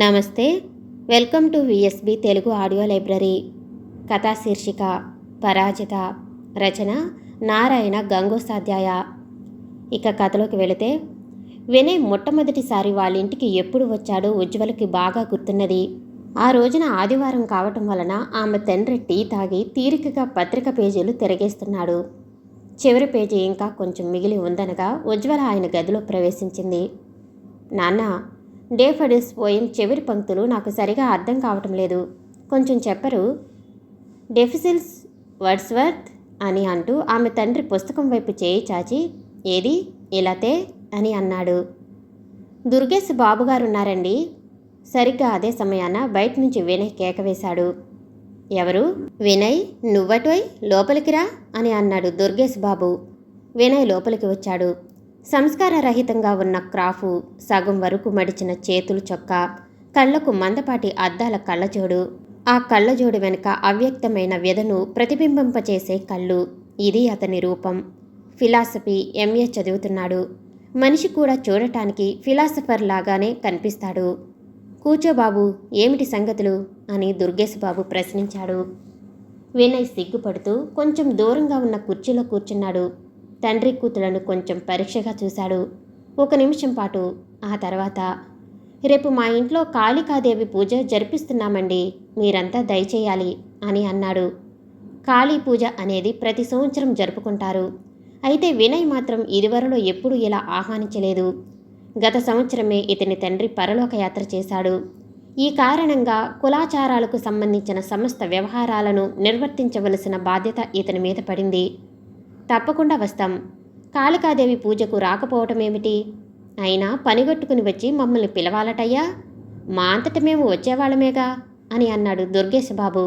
నమస్తే. Welcome to VSB Telugu audio library. కథా శీర్షిక పరాజిత. రచన నారాయణ గంగోసాధ్యాయ. ఇక కథలోకి వెళితే, వినయ్ మొట్టమొదటిసారి వాళ్ళ ఇంటికి ఎప్పుడు వచ్చాడో ఉజ్వలకి బాగా గుర్తున్నది. ఆ రోజున ఆదివారం కావటం వలన ఆమె తండ్రి టీ తాగి తీరికగా పత్రిక పేజీలు తిరగేస్తున్నాడు. చివరి పేజీ ఇంకా కొంచెం మిగిలి ఉందనగా ఉజ్వల ఆయన గదిలో ప్రవేశించింది. నాన్న, డేఫడిల్స్ పోయం చివరి పంక్తులు నాకు సరిగా అర్థం కావటం లేదు, కొంచెం చెప్పరు? డెఫిసిల్స్ వర్డ్స్వర్త్ అని అంటూ ఆమె తండ్రి పుస్తకం వైపు చేయి చాచి, ఏది ఇలాతే అని అన్నాడు. దుర్గేశ్ బాబుగారున్నారండి. సరిగ్గా అదే సమయాన బయట నుంచి వినయ్ కేక వేశాడు. ఎవరు? వినయ్, నువ్వటోయ్, లోపలికి రా అని అన్నాడు దుర్గేశ్ బాబు. వినయ్ లోపలికి వచ్చాడు. సంస్కారరహితంగా ఉన్న క్రాఫు, సగం వరకు మడిచిన చేతులు చొక్కా, కళ్లకు మందపాటి అద్దాల కళ్ళజోడు, ఆ కళ్ళజోడు వెనుక అవ్యక్తమైన వ్యధను ప్రతిబింబింపచేసే కళ్ళు. ఇది అతని రూపం. ఫిలాసఫీ ఎంఏ చదువుతున్నాడు. మనిషి కూడా చూడటానికి ఫిలాసఫర్ లాగానే కనిపిస్తాడు. కూర్చోబాబు, ఏమిటి సంగతులు అని దుర్గేశ్ బాబు ప్రశ్నించాడు. వినయ్ సిగ్గుపడుతూ కొంచెం దూరంగా ఉన్న కుర్చీలో కూర్చున్నాడు. తండ్రి కూతుళ్లను కొంచెం పరీక్షగా చూశాడు. ఒక నిమిషం పాటు. ఆ తర్వాత, రేపు మా ఇంట్లో కాళికాదేవి పూజ జరిపిస్తున్నామండి, మీరంతా దయచేయాలి అని అన్నాడు. కాళీ పూజ అనేది ప్రతి సంవత్సరం జరుపుకుంటారు. అయితే వినయ్ మాత్రం ఇదివరలో ఎప్పుడూ ఇలా ఆహ్వానించలేదు. గత సంవత్సరమే ఇతని తండ్రి పరలోకయాత్ర చేశాడు. ఈ కారణంగా కులాచారాలకు సంబంధించిన సమస్త వ్యవహారాలను నిర్వర్తించవలసిన బాధ్యత ఇతని మీద పడింది. తప్పకుండా వస్తాం. కాళికాదేవి పూజకు రాకపోవటమేమిటి? అయినా పనిగట్టుకుని వచ్చి మమ్మల్ని పిలవాలటయ్యా, మా అంతట మేము వచ్చేవాళ్ళమేగా అని అన్నాడు దుర్గేశ్ బాబు.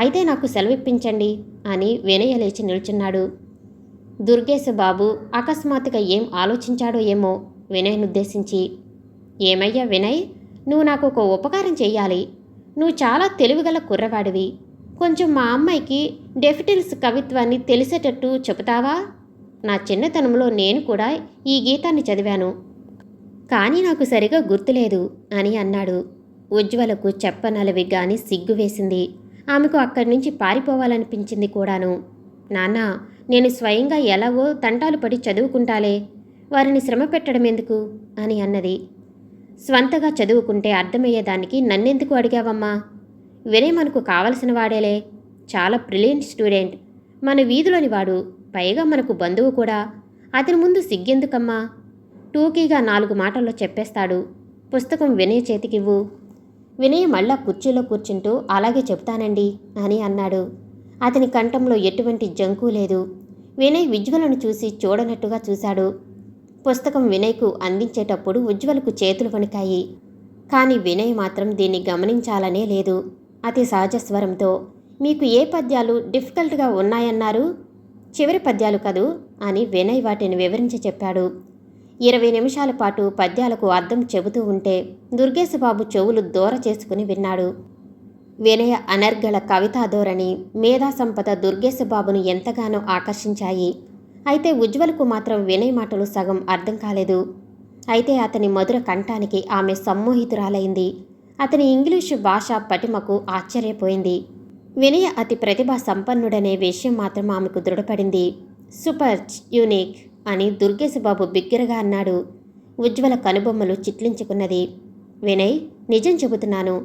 అయితే నాకు సెలవిప్పించండి అని వినయ లేచి నిల్చున్నాడు. దుర్గేశ్ బాబు అకస్మాత్తుగా ఏం ఆలోచించాడో ఏమో వినయ్నుద్దేశించి, ఏమయ్యా వినయ్, నువ్వు నాకు ఒక ఉపకారం చెయ్యాలి. నువ్వు చాలా తెలివిగల కుర్రవాడివి. కొంచెం మా అమ్మాయికి డెఫిటిల్స్ కవిత్వాన్ని తెలిసేటట్టు చెబుతావా? నా చిన్నతనంలో నేను కూడా ఈ గీతాన్ని చదివాను, కానీ నాకు సరిగా గుర్తులేదు అని అన్నాడు. ఉజ్వలకు చెప్పనలవి గాని సిగ్గు వేసింది. ఆమెకు అక్కడి నుంచి పారిపోవాలనిపించింది కూడాను. నాన్న, నేను స్వయంగా ఎలాగో తంటాలు పడి చదువుకుంటాలే, వారిని శ్రమ పెట్టడం ఎందుకు అని అన్నది. స్వంతగా చదువుకుంటే అర్థమయ్యేదానికి నన్నెందుకు అడిగావమ్మా? వినయ్ మనకు కావలసిన వాడేలే, చాలా బ్రిలియంట్ స్టూడెంట్, మన వీధిలోని వాడు, పైగా మనకు బంధువు కూడా. అతని ముందు సిగ్గెందుకమ్మా? టూకీగా 4 మాటల్లో చెప్పేస్తాడు. పుస్తకం వినయ్ చేతికివ్వు. వినయ్ మళ్ళా కుర్చీలో కూర్చుంటూ అలాగే చెప్తానండి అని అన్నాడు. అతని కంఠంలో ఎటువంటి జంకు లేదు. వినయ్ ఉజ్వలను చూసి చూడనట్టుగా చూశాడు. పుస్తకం వినయ్కు అందించేటప్పుడు ఉజ్వలకు చేతులు వణికాయి. కానీ వినయ్ మాత్రం దీన్ని గమనించాలనే లేదు. అతి సహజ స్వరంతో, మీకు ఏ పద్యాలు డిఫికల్ట్గా ఉన్నాయన్నారు? చివరి పద్యాలు కదూ అని వినయ్ వాటిని వివరించి చెప్పాడు. 20 నిమిషాల పాటు పద్యాలకు అర్థం చెబుతూ ఉంటే దుర్గేశ్ బాబు చెవులు దూర చేసుకుని విన్నాడు. వినయ అనర్గళ కవితాధోరణి, మేధా సంపద దుర్గేశ్ బాబును ఎంతగానో ఆకర్షించాయి. అయితే ఉజ్వలకు మాత్రం వినయ్ మాటలు సగం అర్థం కాలేదు. అయితే అతని మధుర కంఠానికి ఆమె సమ్మోహితురాలైంది. అతని ఇంగ్లీషు భాషా పటిమకు ఆశ్చర్యపోయింది. వినయ అతి ప్రతిభా సంపన్నుడనే విషయం మాత్రం ఆమెకు దృఢపడింది. సూపర్, యూనిక్ అని దుర్గేశ్ బాబు బిగ్గరగా అన్నాడు. ఉజ్వల కనుబొమ్మలు చిట్లించుకున్నది. వినయ్, నిజం చెబుతున్నాను.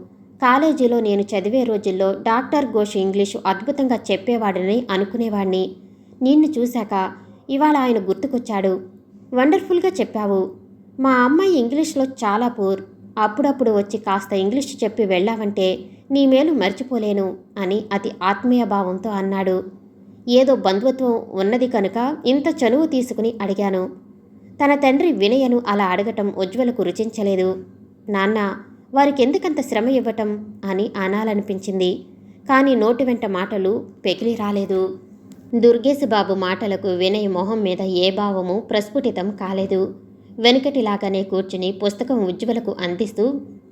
కాలేజీలో నేను చదివే రోజుల్లో డాక్టర్ ఘోష్ ఇంగ్లీషు అద్భుతంగా చెప్పేవాడని అనుకునేవాణ్ణి. నిన్ను చూశాక ఇవాళ ఆయన గుర్తుకొచ్చాడు. వండర్ఫుల్గా చెప్పావు. మా అమ్మాయి ఇంగ్లీష్లో చాలా పూర్. అప్పుడప్పుడు వచ్చి కాస్త ఇంగ్లీషు చెప్పి వెళ్ళావంటే నీ మేలు మర్చిపోలేను అని అతి ఆత్మీయ భావంతో అన్నాడు. ఏదో బంధుత్వం ఉన్నది కనుక ఇంత చనువు తీసుకుని అడిగాను. తన తండ్రి వినయను అలా అడగటం ఉజ్వలకు రుచించలేదు. నాన్న, వారికెందుకంత శ్రమ ఇవ్వటం అని అనాలనిపించింది. కానీ నోటి వెంట మాటలు పెకిలి రాలేదు. దుర్గేశ్ బాబు మాటలకు వినయ్ మొహం మీద ఏ భావము ప్రస్ఫుటితం కాలేదు. వెనుకటిలాగానే కూర్చుని పుస్తకం ఉజ్వలకు అందిస్తూ,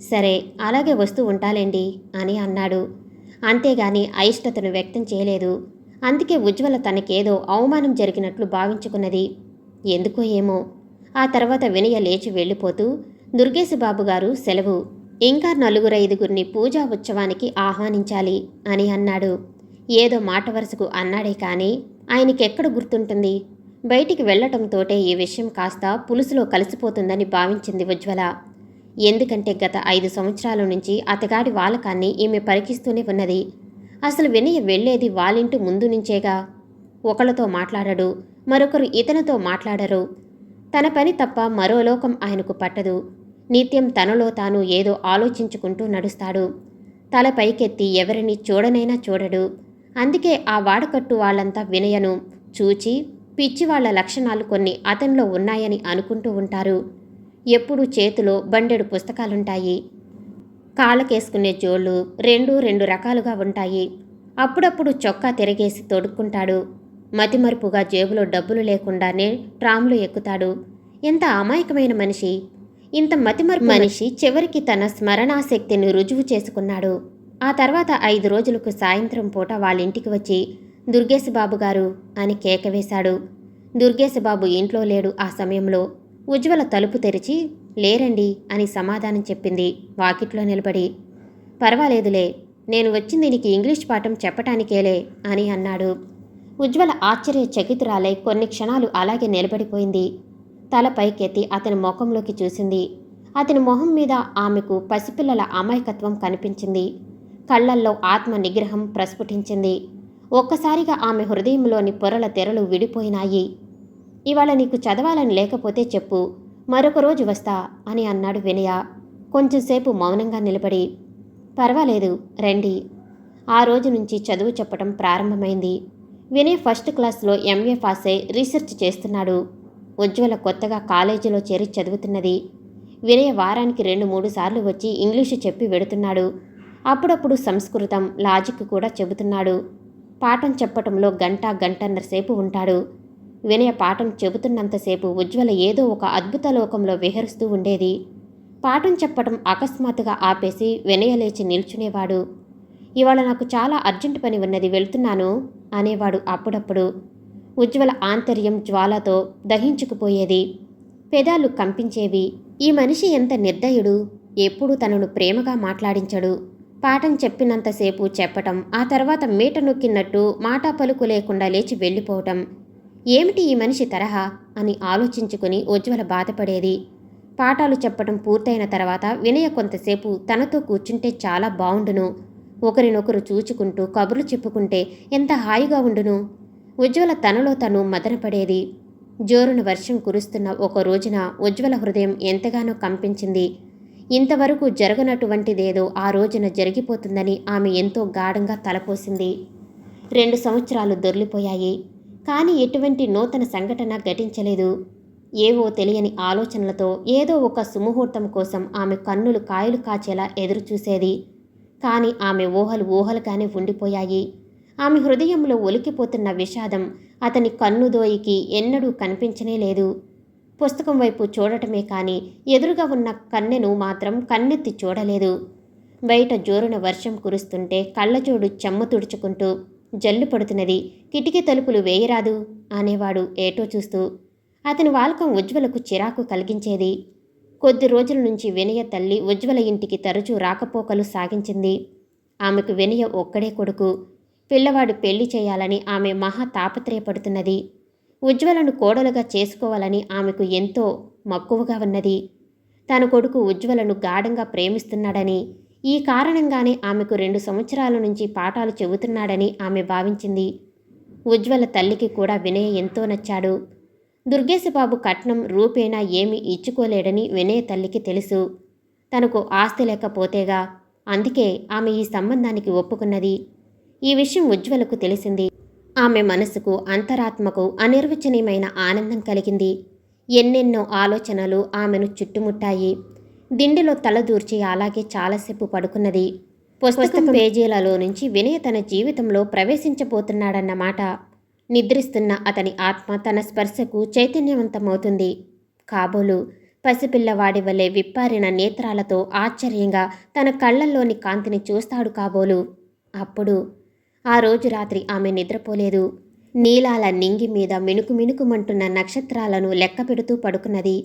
సరే అలాగే వస్తూ ఉంటాలేండి అని అన్నాడు. అంతేగాని అయిష్టతను వ్యక్తం చేయలేదు. అందుకే ఉజ్వల తనకేదో అవమానం జరిగినట్లు భావించుకున్నది. ఎందుకో ఏమో. ఆ తర్వాత వినయ లేచి వెళ్ళిపోతూ, దుర్గేశ్ బాబుగారు సెలవు, ఇంకా 4-5గురిని పూజా ఉత్సవానికి ఆహ్వానించాలి అని అన్నాడు. ఏదో మాట వరుసకు అన్నాడే కానీ ఆయనకెక్కడ గుర్తుంటుంది? బయటికి వెళ్లటంతోటే ఈ విషయం కాస్త పులుసులో కలిసిపోతుందని భావించింది ఉజ్వల. ఎందుకంటే గత 5 సంవత్సరాల నుంచి అతగాడి వాలకాన్ని ఈమె పరికిస్తూనే ఉన్నది. అసలు వినయ వెళ్లేది వాళ్ళింటి ముందు నుంచేగా. ఒకళ్ళతో మాట్లాడడు, మరొకరు ఇతనితో మాట్లాడరు. తన పని తప్ప మరో లోకం ఆయనకు పట్టదు. నిత్యం తనలో తాను ఏదో ఆలోచించుకుంటూ నడుస్తాడు. తల పైకెత్తి ఎవరిని చూడనైనా చూడడు. అందుకే ఆ వాడకట్టు వాళ్ళంతా వినయను చూచి పిచ్చివాళ్ల లక్షణాలు కొన్ని అతనిలో ఉన్నాయని అనుకుంటూ ఉంటారు. ఎప్పుడూ చేతిలో బండెడు పుస్తకాలుంటాయి. కాళ్ళకేసుకునే జోళ్ళు రెండు రకాలుగా ఉంటాయి. అప్పుడప్పుడు చొక్కా తిరగేసి తొడుక్కుంటాడు. మతిమరుపుగా జేబులో డబ్బులు లేకుండానే ట్రామ్లో ఎక్కుతాడు. ఎంత అమాయకమైన మనిషి! ఇంత మతిమరుపు మనిషి చివరికి తన స్మరణాశక్తిని రుజువు చేసుకున్నాడు. ఆ తర్వాత 5 రోజులకు సాయంత్రం పూట వాళ్ళింటికి వచ్చి దుర్గేశబాబు గారు అని కేకవేశాడు. దుర్గేశబాబు ఇంట్లో లేడు. ఆ సమయంలో ఉజ్వల తలుపు తెరిచి లేరండి అని సమాధానం చెప్పింది వాకిట్లో నిలబడి. పర్వాలేదులే, నేను వచ్చింది నీకు ఇంగ్లీష్ పాఠం చెప్పటానికేలే అని అన్నాడు. ఉజ్వల ఆశ్చర్యచకితురాలై కొన్ని క్షణాలు అలాగే నిలబడిపోయింది. తల పైకెత్తి అతని ముఖంలోకి చూసింది. అతని మొహం మీద ఆమెకు పసిపిల్లల అమాయకత్వం కనిపించింది. కళ్లల్లో ఆత్మ నిగ్రహం ప్రస్ఫుటించింది. ఒక్కసారిగా ఆమె హృదయంలోని పొరల తెరలు విడిపోయినాయి. ఇవాళ నీకు చదవాలని లేకపోతే చెప్పు, మరొక రోజు వస్తా అని అన్నాడు వినయ కొంచెంసేపు మౌనంగా నిలబడి. పర్వాలేదు రండి. ఆ రోజు నుంచి చదువు చెప్పడం ప్రారంభమైంది. వినయ్ ఫస్ట్ క్లాస్లో ఎంఏ పాస్ అయి రీసెర్చ్ చేస్తున్నాడు. ఉజ్వల కొత్తగా కాలేజీలో చేరి చదువుతున్నది. వినయ వారానికి 2-3 సార్లు వచ్చి ఇంగ్లీషు చెప్పి వెడుతున్నాడు. అప్పుడప్పుడు సంస్కృతం, లాజిక్ కూడా చెబుతున్నాడు. పాఠం చెప్పటంలో గంటన్నర సేపు ఉంటాడు. వినయ పాఠం చెబుతున్నంతసేపు ఉజ్వల ఏదో ఒక అద్భుత లోకంలో విహరిస్తూ ఉండేది. పాఠం చెప్పటం అకస్మాత్తుగా ఆపేసి వినయ లేచి నిల్చునేవాడు. ఇవాళ నాకు చాలా అర్జెంటు పని ఉన్నది, వెళ్తున్నాను అనేవాడు అప్పుడప్పుడు. ఉజ్వల ఆంతర్యం జ్వాలతో దహించుకుపోయేది. పెదాలు కంపించేవి. ఈ మనిషి ఎంత నిర్దయుడు! ఎప్పుడూ తనను ప్రేమగా మాట్లాడించడు. పాఠం చెప్పినంతసేపు చెప్పటం, ఆ తర్వాత మీట నొక్కినట్టు మాటా పలుకు లేకుండా లేచి వెళ్ళిపోవటం. ఏమిటి ఈ మనిషి తరహా అని ఆలోచించుకుని ఉజ్వల బాధపడేది. పాఠాలు చెప్పటం పూర్తయిన తర్వాత వినయ కొంతసేపు తనతో కూర్చుంటే చాలా బావుండును. ఒకరినొకరు చూచుకుంటూ కబుర్లు చెప్పుకుంటే ఎంత హాయిగా ఉండును. ఉజ్వల తనలో తను మదనపడేది. జోరున వర్షం కురుస్తున్న ఒక రోజున ఉజ్వల హృదయం ఎంతగానో కంపించింది. ఇంతవరకు జరగనటువంటిదేదో ఆ రోజున జరిగిపోతుందని ఆమె ఎంతో గాఢంగా తలపోసింది. 2 సంవత్సరాలు దొర్లిపోయాయి. కానీ ఎటువంటి నూతన సంఘటన ఘటించలేదు. ఏవో తెలియని ఆలోచనలతో ఏదో ఒక సుముహూర్తం కోసం ఆమె కన్నులు కాయలు కాచేలా ఎదురుచూసేది. కానీ ఆమె ఊహలు ఊహలుగానే ఉండిపోయాయి. ఆమె హృదయంలో ఒలికిపోతున్న విషాదం అతని కన్నుదోయికి ఎన్నడూ కనిపించనే లేదు. పుస్తకం వైపు చూడటమే కానీ ఎదురుగా ఉన్న కన్నెను మాత్రం కన్నెత్తి చూడలేదు. బయట జోరున వర్షం కురుస్తుంటే కళ్ళజోడు చెమ్మ తుడుచుకుంటూ జల్లు పడుతున్నది, కిటికీ తలుపులు వేయరాదు అనేవాడు ఏటో చూస్తూ. అతని వాలకం ఉజ్వలకు చిరాకు కలిగించేది. కొద్ది రోజుల నుంచి వినయ తల్లి ఉజ్వల ఇంటికి తరచూ రాకపోకలు సాగించింది. ఆమెకు వినయ ఒక్కడే కొడుకు. పిల్లవాడు పెళ్లి చేయాలని ఆమె మహా తాపత్రయపడుతున్నది. ఉజ్వలను కోడలుగా చేసుకోవాలని ఆమెకు ఎంతో మక్కువగా ఉన్నది. తన కొడుకు ఉజ్వలను గాఢంగా ప్రేమిస్తున్నాడని, ఈ కారణంగానే ఆమెకు 2 సంవత్సరాల నుంచి పాఠాలు చెబుతున్నాడని ఆమె భావించింది. ఉజ్వల తల్లికి కూడా వినయ ఎంతో నచ్చాడు. దుర్గేశబాబు కట్నం రూపేణా ఏమీ ఇచ్చుకోలేడని వినయ తల్లికి తెలుసు. తనకు ఆస్తి లేకపోతేగా, అందుకే ఆమె ఈ సంబంధానికి ఒప్పుకున్నది. ఈ విషయం ఉజ్వలకు తెలిసింది. ఆమె మనసుకు, అంతరాత్మకు అనిర్వచనీయమైన ఆనందం కలిగింది. ఎన్నెన్నో ఆలోచనలు ఆమెను చుట్టుముట్టాయి. దిండిలో తలదూర్చి అలాగే చాలాసేపు పడుకున్నది. పుస్తకం పేజీలలో నుంచి వినయ తన జీవితంలో ప్రవేశించబోతున్నాడన్నమాట. నిద్రిస్తున్న అతని ఆత్మ తన స్పర్శకు చైతన్యవంతమవుతుంది. కాబోలు పసిపిల్లవాడి వలె విప్పారిన నేత్రాలతో ఆశ్చర్యంగా తన కళ్ళల్లోని కాంతిని చూస్తాడు కాబోలు. అప్పుడు ఆ రోజు రాత్రి ఆమె నిద్రపోలేదు. నీలాల నింగి మీద మినుకుమంటున్న నక్షత్రాలను లెక్క పెడుతూ పడుకున్నది.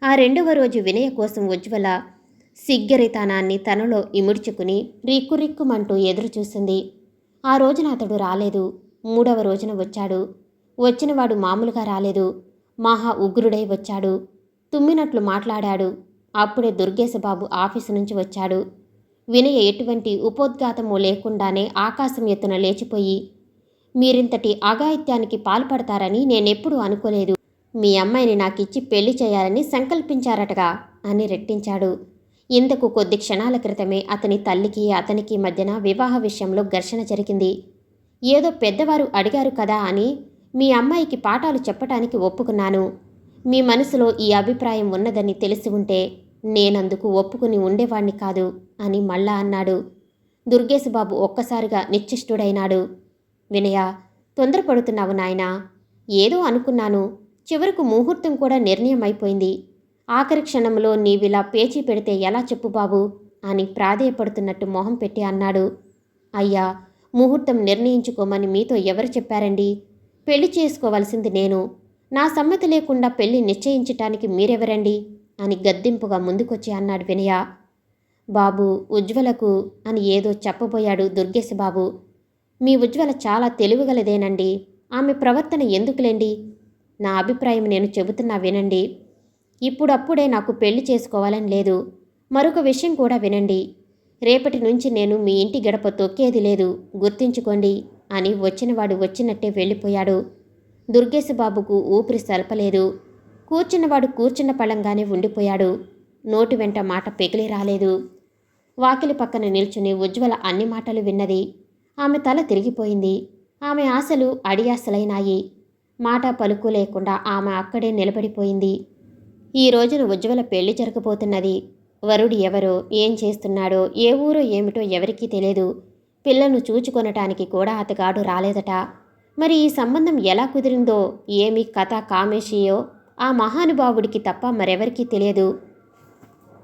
ఆ 2వ రోజు వినయ కోసం ఉజ్వల సిగ్గరితనాన్ని తనలో ఇముడ్చుకుని రిక్కురిక్కుమంటూ ఎదురుచూసింది. ఆ రోజున అతడు రాలేదు. 3వ రోజున వచ్చాడు. వచ్చినవాడు మామూలుగా రాలేదు. మహా ఉగ్రుడై వచ్చాడు. తుమ్మినట్లు మాట్లాడాడు. అప్పుడే దుర్గేశబాబు ఆఫీసు నుంచి వచ్చాడు. వినయ ఎటువంటి ఉపోద్ఘాతము లేకుండానే ఆకాశం ఎత్తున లేచిపోయి, మీరింతటి అఘాయిత్యానికి పాల్పడతారని నేనెప్పుడూ అనుకోలేదు. మీ అమ్మాయిని నాకిచ్చి పెళ్లి చేయాలని సంకల్పించారటగా అని రెట్టించాడు. ఇంతకు కొద్ది క్షణాల క్రితమే అతని తల్లికి అతనికి మధ్యన వివాహ విషయంలో ఘర్షణ జరిగింది. ఏదో పెద్దవారు అడిగారు కదా అని మీ అమ్మాయికి పాఠాలు చెప్పటానికి ఒప్పుకున్నాను. మీ మనసులో ఈ అభిప్రాయం ఉన్నదని తెలిసి ఉంటే నేనందుకు ఒప్పుకుని ఉండేవాణ్ణి కాదు అని మళ్ళా అన్నాడు. దుర్గేశబాబు ఒక్కసారిగా నిశ్చేష్టుడైనాడు. వినయ, తొందరపడుతున్నావు నాయనా. ఏదో అనుకున్నాను. చివరకు ముహూర్తం కూడా నిర్ణయం అయిపోయింది. ఆఖరి క్షణంలో నీవిలా పేచీ పెడితే ఎలా చెప్పు బాబు అని ప్రాధేయపడుతున్నట్టు మొహం పెట్టి అన్నాడు. అయ్యా, ముహూర్తం నిర్ణయించుకోమని మీతో ఎవరు చెప్పారండి? పెళ్లి చేసుకోవలసింది నేను. నా సమ్మతి లేకుండా పెళ్లి నిశ్చయించటానికి మీరెవరండి అని గద్దింపుగా ముందుకొచ్చి అన్నాడు వినయ. బాబు, ఉజ్వలకు అని ఏదో చెప్పబోయాడు దుర్గేశబాబు. మీ ఉజ్వల చాలా తెలివిగలదేనండి. ఆమె ప్రవర్తన ఎందుకులేండి? నా అభిప్రాయం నేను చెబుతున్నా వినండి. ఇప్పుడప్పుడే నాకు పెళ్లి చేసుకోవాలని లేదు. మరొక విషయం కూడా వినండి. రేపటి నుంచి నేను మీ ఇంటి గడప తొక్కేది లేదు, గుర్తించుకోండి అని వచ్చినవాడు వచ్చినట్టే వెళ్ళిపోయాడు. దుర్గేశబాబుకు ఊపిరి సలపలేదు. కూర్చున్నవాడు కూర్చున్న పళంగానే ఉండిపోయాడు. నోటి వెంట మాట పెకిలి రాలేదు. వాకిలి పక్కన నిల్చుని ఉజ్వల అన్ని మాటలు విన్నది. ఆమె తల తిరిగిపోయింది. ఆమె ఆశలు అడియాసలైనాయి. మాట పలుకు లేకుండా ఆమె అక్కడే నిలబడిపోయింది. ఈ రోజున ఉజ్వల పెళ్లి జరగబోతున్నది. వరుడు ఎవరో, ఏం చేస్తున్నాడో, ఏ ఊరో ఏమిటో ఎవరికీ తెలియదు. పిల్లను చూచుకొనటానికి కూడా అతగాడు రాలేదట. మరి ఈ సంబంధం ఎలా కుదిరిందో, ఏమి కథ కామేషియో ఆ మహానుభావుడికి తప్ప మరెవరికీ తెలియదు.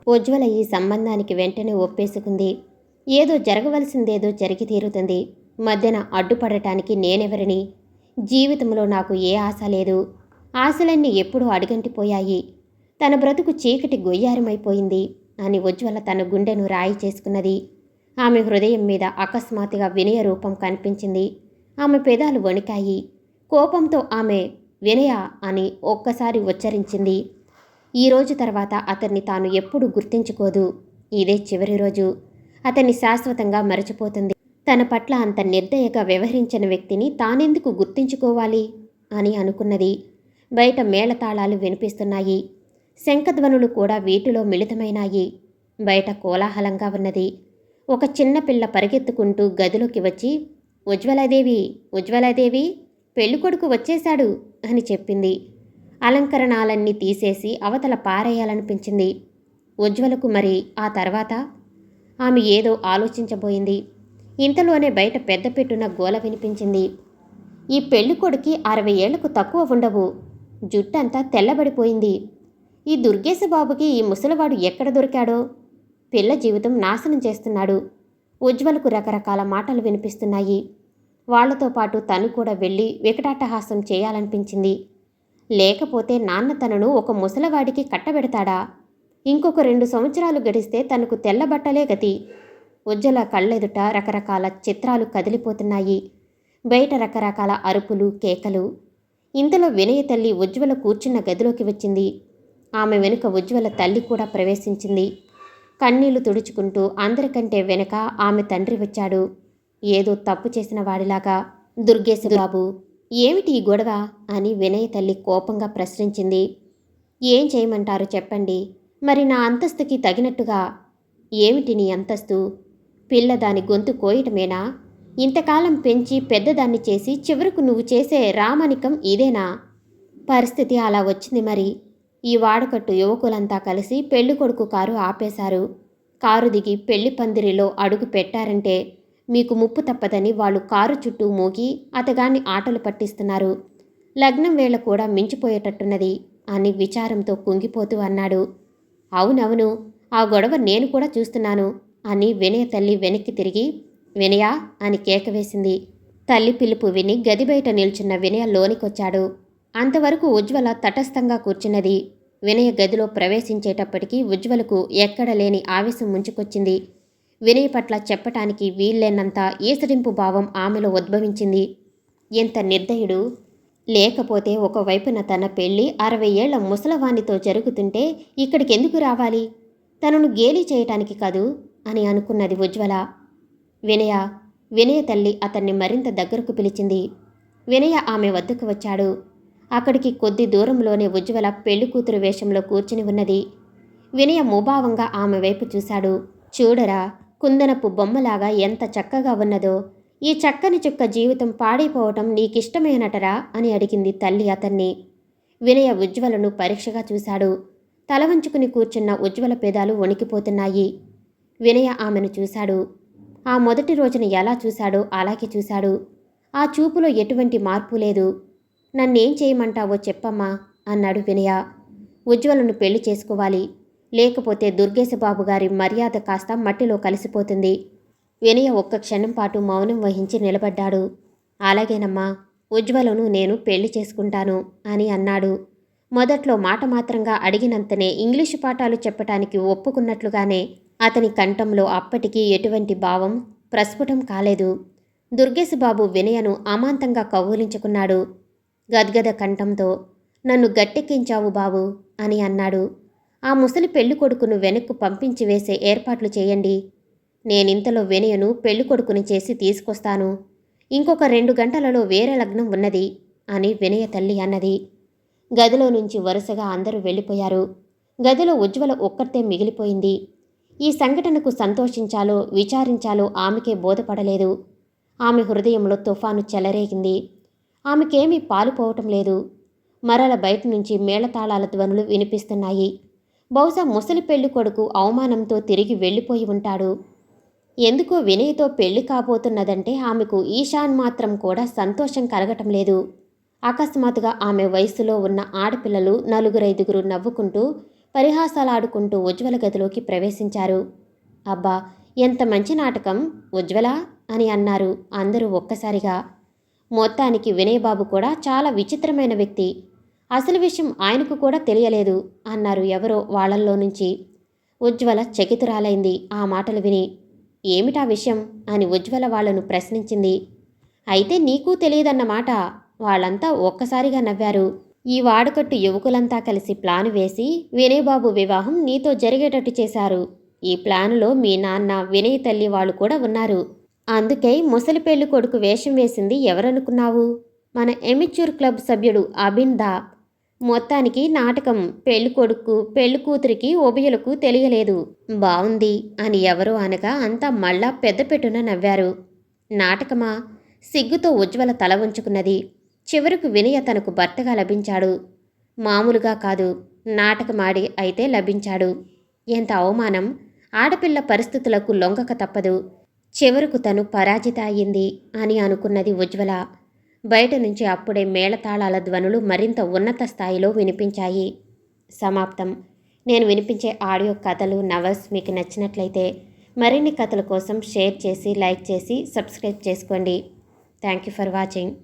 ఉజ్వల ఈ సంబంధానికి వెంటనే ఒప్పేసుకుంది. ఏదో జరగవలసిందేదో జరిగి తీరుతుంది. మధ్యన అడ్డుపడటానికి నేనెవరిని? జీవితంలో నాకు ఏ ఆశ లేదు. ఆశలన్నీ ఎప్పుడూ అడుగంటిపోయాయి. తన బ్రతుకు చీకటి గొయ్యారమైపోయింది అని ఉజ్వల తన గుండెను రాయి చేసుకున్నది. ఆమె హృదయం మీద అకస్మాత్తుగా వినయ రూపం కనిపించింది. ఆమె పెదాలు వణికాయి. కోపంతో ఆమె వినయ అని ఒక్కసారి ఉచ్చరించింది. ఈ రోజు తర్వాత అతన్ని తాను ఎప్పుడూ గుర్తించుకోదు. ఇదే చివరి రోజు. అతన్ని శాశ్వతంగా మరచిపోతుంది. తన పట్ల అంత నిర్దయగా వ్యవహరించిన వ్యక్తిని తానెందుకు గుర్తించుకోవాలి అని అనుకున్నది. బయట మేళతాళాలు వినిపిస్తున్నాయి. శంఖధ్వనులు కూడా వీటిలో మిళితమైనాయి. బయట కోలాహలంగా ఉన్నది. ఒక చిన్నపిల్ల పరిగెత్తుకుంటూ గదిలోకి వచ్చి, ఉజ్వలాదేవి, ఉజ్వలాదేవి, పెళ్ళికొడుకు వచ్చేశాడు అని చెప్పింది. అలంకరణాలన్నీ తీసేసి అవతల పారేయాలనిపించింది ఉజ్వలకు. మరి ఆ తర్వాత ఆమె ఏదో ఆలోచించబోయింది. ఇంతలోనే బయట పెద్ద పెట్టున గోల వినిపించింది. ఈ పెళ్ళికొడుకి 60 ఏళ్లకు తక్కువ ఉండవు. జుట్టంతా తెల్లబడిపోయింది. ఈ దుర్గేశబాబుకి ఈ ముసలివాడు ఎక్కడ దొరికాడో? పిల్ల జీవితం నాశనం చేస్తున్నాడు. ఉజ్వలకు రకరకాల మాటలు వినిపిస్తున్నాయి. వాళ్లతో పాటు తను కూడా వెళ్ళి వికటాట్టహాసం చేయాలనిపించింది. లేకపోతే నాన్న తనను ఒక ముసలివాడికి కట్టబెడతాడా? ఇంకొక 2 సంవత్సరాలు గడిస్తే తనకు తెల్లబట్టలే గతి. ఉజ్వల కళ్ళెదుట రకరకాల చిత్రాలు కదిలిపోతున్నాయి. బయట రకరకాల అరుపులు, కేకలు. ఇంతలో వినయ తల్లి ఉజ్వల కూర్చున్న గదిలోకి వచ్చింది. ఆమె వెనుక ఉజ్వల తల్లి కూడా ప్రవేశించింది. కన్నీళ్లు తుడుచుకుంటూ అందరికంటే వెనక ఆమె తండ్రి వచ్చాడు, ఏదో తప్పు చేసిన వాడిలాగా. దుర్గేశబాబు, ఏమిటి ఈ గొడవ అని వినయ తల్లి కోపంగా ప్రశ్నించింది. ఏం చేయమంటారు చెప్పండి. మరి నా అంతస్తుకి తగినట్టుగా. ఏమిటి నీ అంతస్తు? పిల్ల దాని గొంతు కోయటమేనా? ఇంతకాలం పెంచి పెద్దదాన్ని చేసి చివరకు నువ్వు చేసే రామనికం ఇదేనా? పరిస్థితి అలా వచ్చింది మరి. ఈ వాడకట్టు యువకులంతా కలిసి పెళ్ళికొడుకు కారు ఆపేశారు. కారు దిగి పెళ్లి పందిరిలో అడుగు పెట్టారంటే మీకు ముప్పు తప్పదని వాళ్ళు కారు చుట్టూ మోగి అతగాన్ని ఆటలు పట్టిస్తున్నారు. లగ్నం వేళ కూడా మించిపోయేటట్టున్నది అని విచారంతో కుంగిపోతూ అన్నాడు. అవునవును, ఆ గొడవ నేను కూడా చూస్తున్నాను అని వినయ తల్లి వెనక్కి తిరిగి వినయ అని కేకవేసింది. తల్లి పిలుపు విని గది బయట నిల్చున్న వినయ లోనికొచ్చాడు. అంతవరకు ఉజ్వల తటస్థంగా కూర్చున్నది. వినయ గదిలో ప్రవేశించేటప్పటికీ ఉజ్వలకు ఎక్కడ లేని ఆవేశం ముంచుకొచ్చింది. వినయ్ పట్ల చెప్పటానికి వీల్లేనంత ఈసడింపు భావం ఆమెలో ఉద్భవించింది. ఎంత నిర్దయుడు! లేకపోతే ఒకవైపున తన పెళ్లి 60 ఏళ్ల ముసలవానితో జరుగుతుంటే ఇక్కడికెందుకు రావాలి? తనను గేలి చేయటానికి కదూ అని అనుకున్నది ఉజ్వల. వినయ తల్లి అతన్ని మరింత దగ్గరకు పిలిచింది. వినయ ఆమె వద్దకు వచ్చాడు. అక్కడికి కొద్ది దూరంలోనే ఉజ్వల పెళ్లికూతురు వేషంలో కూర్చుని ఉన్నది. వినయ ముభావంగా ఆమె వైపు చూశాడు. చూడరా, కుందనపు బొమ్మలాగా ఎంత చక్కగా ఉన్నదో. ఈ చక్కని చుక్క జీవితం పాడైపోవటం నీకిష్టమేనటరా అని అడిగింది తల్లి అతన్ని. వినయ ఉజ్వలను పరీక్షగా చూశాడు. తల వంచుకుని కూర్చున్న ఉజ్వల పెదాలు వణికిపోతున్నాయి. వినయ ఆమెను చూశాడు. ఆ మొదటి రోజున ఎలా చూశాడో అలాగే చూశాడు. ఆ చూపులో ఎటువంటి మార్పు లేదు. నన్నేం చేయమంటావో చెప్పమ్మా అన్నాడు వినయ. ఉజ్వలను పెళ్లి చేసుకోవాలి, లేకపోతే దుర్గేశబాబు గారి మర్యాద కాస్త మట్టిలో కలిసిపోతుంది. వినయ ఒక్క క్షణం పాటు మౌనం వహించి నిలబడ్డాడు. అలాగేనమ్మా, ఉజ్వలను నేను పెళ్లి చేసుకుంటాను అని అన్నాడు. మొదట్లో మాట మాత్రంగా అడిగినంతనే ఇంగ్లీషు పాఠాలు చెప్పటానికి ఒప్పుకున్నట్లుగానే అతని కంఠంలో అప్పటికీ ఎటువంటి భావం ప్రస్ఫుటం కాలేదు. దుర్గేశబాబు వినయను అమాంతంగా కౌగిలించుకున్నాడు. గద్గద కంఠంతో, నన్ను గట్టెక్కించావు బాబు అని అన్నాడు. ఆ ముసలి పెళ్లి కొడుకును వెనక్కు పంపించి వేసే ఏర్పాట్లు చేయండి. నేనింతలో వినయను పెళ్లి కొడుకుని చేసి తీసుకొస్తాను. ఇంకొక 2 గంటలలో వేరే లగ్నం ఉన్నది అని వినయ తల్లి అన్నది. గదిలో నుంచి వరుసగా అందరూ వెళ్ళిపోయారు. గదిలో ఉజ్వల ఒక్కతే మిగిలిపోయింది. ఈ సంఘటనకు సంతోషించాలో విచారించాలో ఆమెకే బోధపడలేదు. ఆమె హృదయంలో తుఫాను చెలరేగింది. ఆమెకేమీ పాలుపోవటం లేదు. మరల బయట నుంచి మేళతాళాల ధ్వనులు వినిపిస్తున్నాయి. బహుశా ముసలి పెళ్లి కొడుకు అవమానంతో తిరిగి వెళ్ళిపోయి ఉంటాడు. ఎందుకో వినయ్తో పెళ్లి కాబోతున్నదంటే ఆమెకు ఈశాన్ మాత్రం కూడా సంతోషం కలగటం లేదు. అకస్మాత్తుగా ఆమె వయసులో ఉన్న ఆడపిల్లలు 4-5 నవ్వుకుంటూ పరిహాసాలాడుకుంటూ ఉజ్వల గదిలోకి ప్రవేశించారు. అబ్బా, ఎంత మంచి నాటకం ఉజ్వల అని అన్నారు అందరూ ఒక్కసారిగా. మొత్తానికి వినయబాబు కూడా చాలా విచిత్రమైన వ్యక్తి. అసలు విషయం ఆయనకు కూడా తెలియలేదు అన్నారు ఎవరో వాళ్ళల్లో నుంచి. ఉజ్వల చకితురాలైంది ఆ మాటలు విని. ఏమిటా విషయం అని ఉజ్వల వాళ్లను ప్రశ్నించింది. అయితే నీకూ తెలియదన్నమాట. వాళ్ళంతా ఒక్కసారిగా నవ్వారు. ఈ వాడకట్టు యువకులంతా కలిసి ప్లాను వేసి వినయబాబు వివాహం నీతో జరిగేటట్టు చేశారు. ఈ ప్లానులో మీ నాన్న, వినయ్ తల్లి వాళ్ళు కూడా ఉన్నారు. అందుకే ముసలి పెళ్లి కొడుకు వేషం వేసింది ఎవరనుకున్నావు? మన ఎమిచ్యూర్ క్లబ్ సభ్యుడు అభిందా. మొత్తానికి నాటకం పెళ్లి కొడుకు పెళ్లి కూతురికి ఉభయులకు తెలియలేదు. బావుంది అని ఎవరో అనగా అంతా మళ్ళా పెద్దపెట్టున నవ్వారు. నాటకమా? సిగ్గుతో ఉజ్వల తల వంచుకున్నది. చివరకు వినయ తనకు భర్తగా లభించాడు. మామూలుగా కాదు, నాటకమాడి అయితే లభించాడు. ఎంత అవమానం! ఆడపిల్ల పరిస్థితులకు లొంగక తప్పదు. చివరకు తను పరాజిత అయ్యింది అని అనుకున్నది ఉజ్వల. బయట నుంచి అప్పుడే మేళతాళాల ధ్వనులు మరింత ఉన్నత స్థాయిలో వినిపించాయి. సమాప్తం. నేను వినిపించే ఆడియో కథలు, నవల్స్ మీకు నచ్చినట్లయితే మరిన్ని కథల కోసం షేర్ చేసి, లైక్ చేసి, సబ్స్క్రైబ్ చేసుకోండి. Thank you for watching.